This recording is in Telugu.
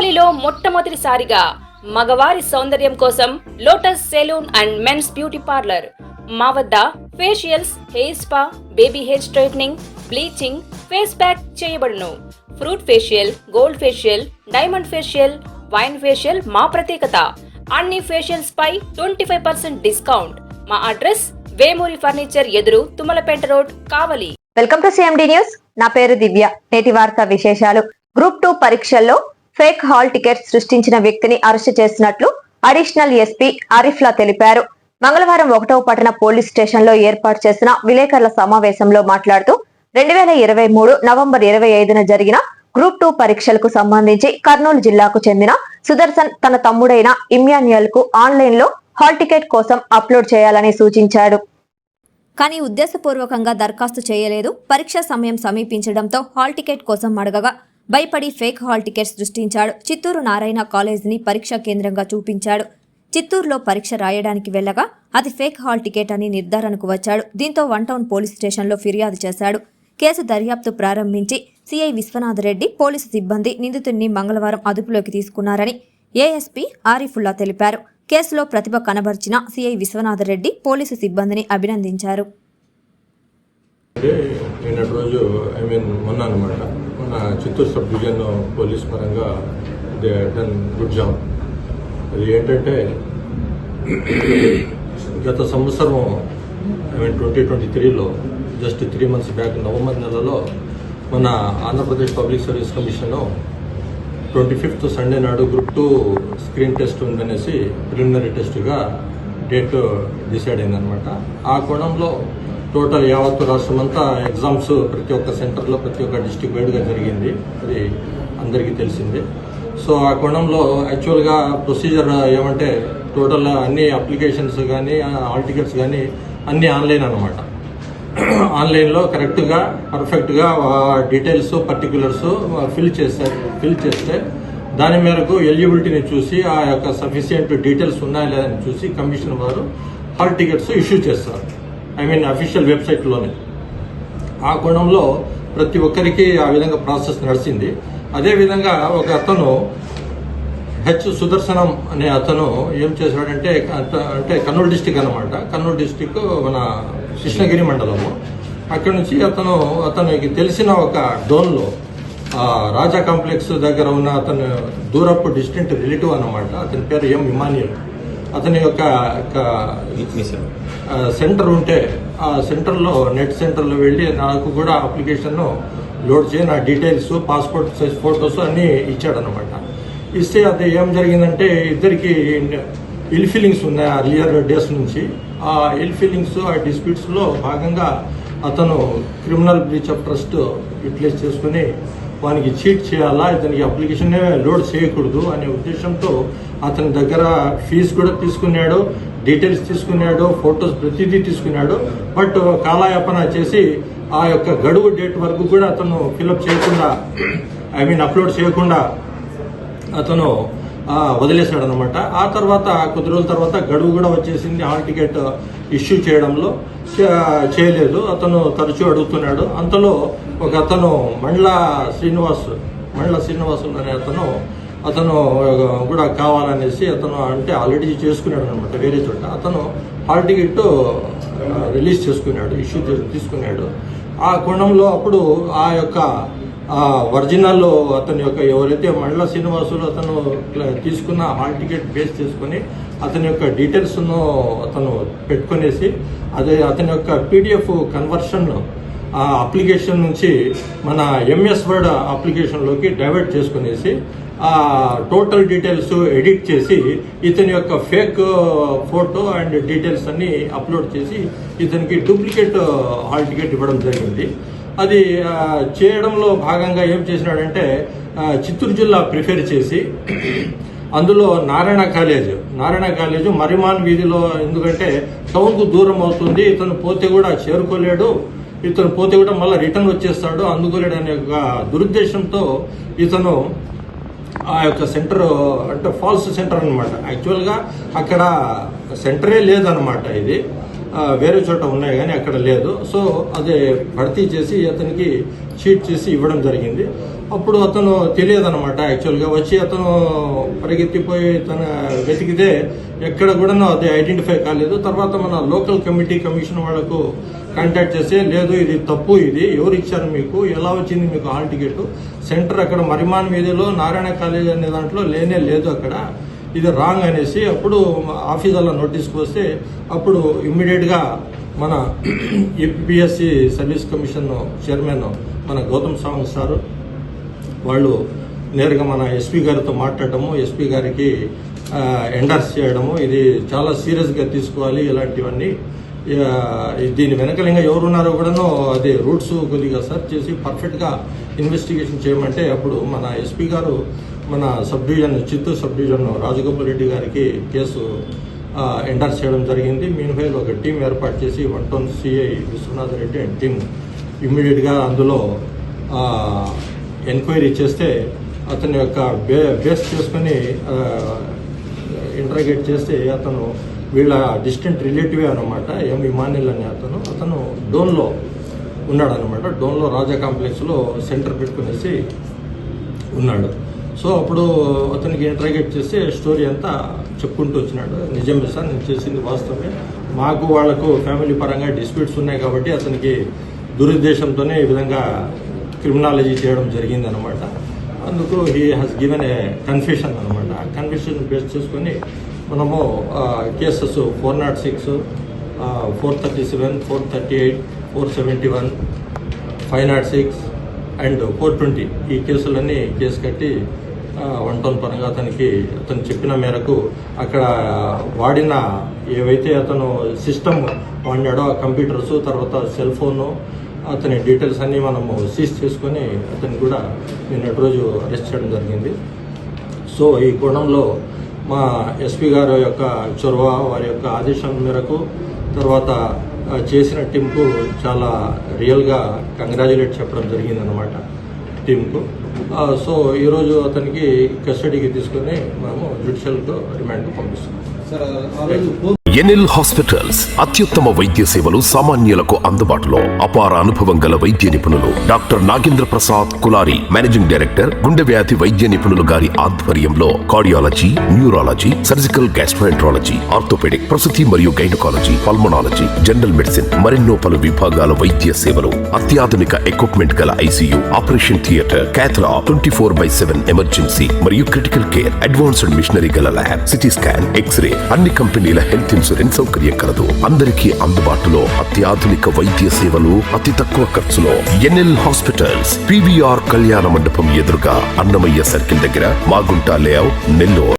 కావలిలో మొట్టమొదటిసారిగా మగవారి సౌందర్యం కోసం lotus salon and men's beauty parlour. మా వద్ద facials, hair spa, baby hair straightening, bleaching, face pack చేయబడును. Fruit facial, gold facial, diamond facial, wine facial మా ప్రత్యేకత. అన్ని ఫేషియల్స్ పై 25% డిస్కౌంట్. మా అడ్రస్ వేమూరి ఫర్నిచర్ ఎదురు, Tummalapeta road, Kavali. Welcome to CMD news. నా పేరు దివ్య. నేటి వార్తా విశేషాలు. గ్రూప్ 2 పరీక్షల్లో ఫేక్ హాల్ టికెట్స్ సృష్టించిన వ్యక్తిని అరెస్టు చేసినట్లు అడిషనల్ ఎస్పీ ఆరిఫ్లా తెలిపారు. మంగళవారం 1వ పట్టణ పోలీస్ స్టేషన్ లో ఏర్పాటు చేసిన విలేకరుల సమావేశంలో మాట్లాడుతూ 2023 నవంబర్ 25న జరిగిన గ్రూప్ 2 పరీక్షలకు సంబంధించి కర్నూలు జిల్లాకు చెందిన సుదర్శన్ తన తమ్ముడైన ఇమ్మాన్యుయల్ కు ఆన్లైన్ లో హాల్ టికెట్ కోసం అప్లోడ్ చేయాలని సూచించాడు. కానీ ఉద్దేశపూర్వకంగా దరఖాస్తు చేయలేదు. పరీక్ష సమయం సమీపించడంతో హాల్ టికెట్ కోసం అడగగా భయపడి ఫేక్ హాల్ టికెట్ సృష్టించాడు. చిత్తూరు నారాయణ కాలేజీని పరీక్షా కేంద్రంగా చూపించాడు. చిత్తూరులో పరీక్ష రాయడానికి వెళ్లగా అది ఫేక్ హాల్ టికెట్ అని నిర్ధారణకు వచ్చాడు. దీంతో 1 టౌన్ పోలీస్ స్టేషన్లో ఫిర్యాదు చేశాడు. కేసు దర్యాప్తు ప్రారంభించి సిఐ విశ్వనాథరెడ్డి, పోలీసు సిబ్బంది నిందితుడిని మంగళవారం అదుపులోకి తీసుకున్నారని ఏఎస్పీ ఆరిఫుల్లా తెలిపారు. కేసులో ప్రతిభ కనబర్చిన సిఐ విశ్వనాథరెడ్డి పోలీసు సిబ్బందిని అభినందించారు. మన చిత్తూరు సబ్ డివిజన్ పోలీస్ పరంగా దే డన్ గుడ్ జాబ్. అది ఏంటంటే గత సంవత్సరం 2023లో జస్ట్ 3 months బ్యాక్ నవంబర్ నెలలో మన Andhra Pradesh public service commission 25th Sunday నాడు గ్రూప్ 2 స్క్రీన్ టెస్ట్ ఉందనేసి ప్రిలిమినరీ టెస్ట్గా డేట్ డిసైడ్ అయిందనమాట. ఆ కోణంలో టోటల్ యావత్తు రాష్ట్రం అంతా ఎగ్జామ్స్ ప్రతి ఒక్క సెంటర్లో ప్రతి ఒక్క డిస్టిక్ వైడ్గా జరిగింది. అది అందరికీ తెలిసిందే. సో ఆ కోణంలో యాక్చువల్గా ప్రొసీజర్ ఏమంటే టోటల్ అన్ని అప్లికేషన్స్ కానీ హాల్ టికెట్స్ కానీ అన్నీ ఆన్లైన్ అనమాట. ఆన్లైన్లో కరెక్ట్గా పర్ఫెక్ట్గా డీటెయిల్స్ పర్టిక్యులర్స్ ఫిల్ చేస్తే దాని మేరకు ఎలిజిబిలిటీని చూసి ఆ యొక్క సఫిషియంట్ డీటెయిల్స్ ఉన్నాయా లేదని చూసి కమిషన్ వారు హాల్ టికెట్స్ ఇష్యూ చేస్తారు. అఫీషియల్ వెబ్సైట్లోనే. ఆ కోణంలో ప్రతి ఒక్కరికి ఆ విధంగా ప్రాసెస్ నడిచింది. అదేవిధంగా ఒక అతను సుదర్శనం అనే అతను ఏం చేశాడంటే కర్నూలు డిస్టిక్ అనమాట. కర్నూలు డిస్టిక్ మన కృష్ణగిరి మండలము. అక్కడి నుంచి అతనికి తెలిసిన ఒక డోన్లో రాజా కాంప్లెక్స్ దగ్గర ఉన్న అతను దూరపు డిస్టెంట్ రిలేటివ్ అనమాట. అతని పేరు ఇమ్మాన్యుయల్. అతని యొక్క సెంటర్ ఉంటే ఆ సెంటర్లో నెట్ సెంటర్లో వెళ్ళి నాకు కూడా అప్లికేషన్ లోడ్ చేయి, నా డీటెయిల్స్, పాస్పోర్ట్ సైజ్ ఫోటోస్ అన్నీ ఇచ్చాడనమాట. ఇస్తే అది ఏం జరిగిందంటే ఇద్దరికి ఇల్ ఫీలింగ్స్ ఉన్నాయి అర్లియర్ డేస్ నుంచి. ఆ ఇల్ ఫీలింగ్స్, ఆ డిస్ప్యూట్స్లో భాగంగా అతను criminal breach of trust utilise చేసుకుని వానికి చీట్ చేయాలా, ఇతనికి అప్లికేషన్ లోడ్ చేయకూడదు అనే ఉద్దేశంతో అతని దగ్గర ఫీజు కూడా తీసుకున్నాడు, డీటెయిల్స్ తీసుకున్నాడు, ఫొటోస్ ప్రతిదీ తీసుకున్నాడు. బట్ కాలయాపన చేసి ఆ యొక్క గడువు డేట్ వరకు కూడా అతను ఫిలప్ చేయకుండా అప్లోడ్ చేయకుండా అతను వదిలేశాడు అనమాట. ఆ తర్వాత కొద్ది రోజుల తర్వాత గడువు కూడా వచ్చేసింది. హాల్ టికెట్ ఇష్యూ చేయడంలో చేయలేదు. అతను తరచూ అడుగుతున్నాడు. అంతలో ఒక అతను మండల శ్రీనివాసులు అనే అతను కూడా కావాలనేసి అతను అంటే ఆల్రెడీ చేసుకున్నాడు అనమాట వేరే చోట. అతను హాల్ టికెట్ రిలీజ్ చేసుకున్నాడు, ఇష్యూ తీసుకున్నాడు. ఆ కోణంలో అప్పుడు ఆ యొక్క ఒరిజినల్ అతని యొక్క ఎవరైతే మండల శ్రీనివాసులు అతను తీసుకున్న హాల్ టికెట్ బేస్ చేసుకుని అతని యొక్క డీటెయిల్స్ను అతను పెట్టుకునేసి అతని యొక్క పీడిఎఫ్ కన్వర్షన్ అప్లికేషన్ నుంచి మన ఎంఎస్ వర్డ్ అప్లికేషన్లోకి డైవర్ట్ చేసుకునేసి ఆ టోటల్ డీటెయిల్స్ ఎడిట్ చేసి ఇతని యొక్క ఫేక్ ఫోటో అండ్ డీటెయిల్స్ అన్ని అప్లోడ్ చేసి ఇతనికి డూప్లికేట్ హాల్ టికెట్ ఇవ్వడం జరిగింది. అది చేయడంలో భాగంగా ఏం చేసినాడంటే చిత్తూరు జిల్లా ప్రిఫర్ చేసి అందులో నారాయణ కాలేజ్ మరిమాన్ వీధిలో, ఎందుకంటే టౌన్కు దూరం అవుతుంది, ఇతను పోతే కూడా చేరుకోలేడు, ఇతను పోతే కూడా మళ్ళీ రిటర్న్ వచ్చేస్తాడు, అందుకోలేడు అనే ఒక దురుద్దేశంతో ఇతను ఆ యొక్క సెంటర్ అంటే ఫాల్స్ సెంటర్ అనమాట. యాక్చువల్గా అక్కడ సెంటరే లేదనమాట. ఇది వేరే చోట ఉన్నాయి కానీ అక్కడ లేదు. సో అదే భర్తీ చేసి అతనికి షీట్ చేసి ఇవ్వడం జరిగింది. అప్పుడు అతను తెలియదన్నమాట. యాక్చువల్గా వచ్చి అతను పరిగెత్తిపోయి తన వెతికితే ఎక్కడ కూడా అది ఐడెంటిఫై కాలేదు. తర్వాత మన లోకల్ కమిషన్ వాళ్ళకు కాంటాక్ట్ చేసి, లేదు ఇది తప్పు, ఇది ఎవరు ఇచ్చారు మీకు, ఎలా వచ్చింది మీకు హాల్ టికెట్, సెంటర్ అక్కడ మరిమాన్ వీధిలో నారాయణ కాలేజ్ అనే దాంట్లో లేనే లేదు, అక్కడ ఇది రాంగ్ అనేసి అప్పుడు ఆఫీసర్ల నోటీస్కి వస్తే అప్పుడు ఇమ్మీడియట్గా మన ఏపీఎస్సి సర్వీస్ కమిషన్ చైర్మన్ మన గౌతమ్ సావంగ్ సారు వాళ్ళు నేరుగా మన ఎస్పీ గారితో మాట్లాడటము, ఎస్పీ గారికి ఎండర్స్ చేయడము, ఇది చాలా సీరియస్గా తీసుకోవాలి ఇలాంటివన్నీ. దీని వెనకలింగా ఎవరున్నారో కూడాను అదే రూట్స్ కొద్దిగా సర్చ్ చేసి పర్ఫెక్ట్గా ఇన్వెస్టిగేషన్ చేయమంటే అప్పుడు మన ఎస్పీ గారు మన sub division Chittoor sub division Rajagopal Reddy గారికి కేసు ఎండర్స్ చేయడం జరిగింది. మీన్వైల్ ఒక టీం ఏర్పాటు చేసి 110 CI Vishwanath Reddy and team ఇమ్మీడియట్గా అందులో ఎంక్వైరీ చేస్తే అతని యొక్క బేస్ చేసుకుని ఇంటరాగేట్ చేస్తే అతను వీళ్ళ డిస్టెంట్ రిలేటివే అనమాట. ఎం ఇమానిల్ అనే అతను డోన్లో ఉన్నాడు అనమాట. డోన్లో రాజా కాంప్లెక్స్లో సెంటర్ పెట్టుకునేసి ఉన్నాడు. సో అప్పుడు అతనికి ఇంటరాగేట్ చేస్తే స్టోరీ అంతా చెప్పుకుంటూ వచ్చినాడు. నిజమే సార్, నేను చేసింది వాస్తవమే, మాకు వాళ్లకు ఫ్యామిలీ పరంగా డిస్ప్యూట్స్ ఉన్నాయి కాబట్టి అతనికి దురుద్దేశంతోనే ఈ విధంగా క్రిమినాలజీ చేయడం జరిగింది అనమాట. అందుకు he has given a confession అనమాట. ఆ కన్ఫెషన్ బేస్ చేసుకొని మనము కేసెస్ 406, 437, 438, 471, 506 అండ్ 420 ఈ కేసులన్నీ కేసు కట్టి 110 పరంగా అతను చెప్పిన మేరకు అక్కడ వాడిన ఏవైతే అతను సిస్టమ్ వాడినాడో ఆ కంప్యూటర్స్, తర్వాత సెల్ ఫోను, అతని డీటెయిల్స్ అన్నీ మనము సీజ్ చేసుకొని అతన్ని కూడా నిన్నటి రోజు అరెస్ట్ చేయడం జరిగింది. సో ఈ కోణంలో మా ఎస్పీ గారి యొక్క చొరవ, వారి యొక్క ఆదేశాల మేరకు తర్వాత చేసిన టీంకు చాలా రియల్గా కంగ్రాచులేట్ చెప్పడం జరిగిందనమాట టీంకు. సో ఈరోజు అతనికి కస్టడీకి తీసుకొని మేము జ్యుడిషియల్కు రిమాండ్కు పంపిస్తున్నాం. ఎన్ఎల్ హాస్పిటల్స్ అత్యుత్తమ వైద్య సేవలు సామాన్యులకు అందుబాటులో. అపార అనుభవం గల వైద్య నిపుణులు doctor Nagendra Prasad Kulari, managing director, గుండె వ్యాధి వైద్య నిపుణులు గారి ఆధ్వర్యంలో cardiology, neurology, surgical gastroenterology, orthopaedic, ప్రసూతి మరియు గైనకాలజీ, పల్మనాలజీ, జనరల్ మెడిసిన్ మరెన్నో పలు విభాగాల వైద్య సేవలు. అత్యాధునిక ఎక్విప్మెంట్ గల ఐసీయూ, ఆపరేషన్ థియేటర్, క్యాథ్లా, 24/7 ఎమర్జెన్సీ మరియు క్రిటికల్ కేర్, అడ్వాన్స్డ్ మిషనరీ గల ల్యాబ్, సిటీ స్కాన్, ఎక్స్రే, అన్ని కంపెనీల హెల్త్ ఇన్సూరెన్స్ సౌకర్యం కలదు. అందరికీ అందుబాటులో అత్యాధునిక వైద్య సేవలు అతి తక్కువ ఖర్చులో. ఎన్ఎల్ హాస్పిటల్స్, పివిఆర్ కళ్యాణ మండపం ఎదురుగా, అన్నమయ్య సర్కిల్ దగ్గర, మాగుంట లేఅవుట్, నెల్లూరు.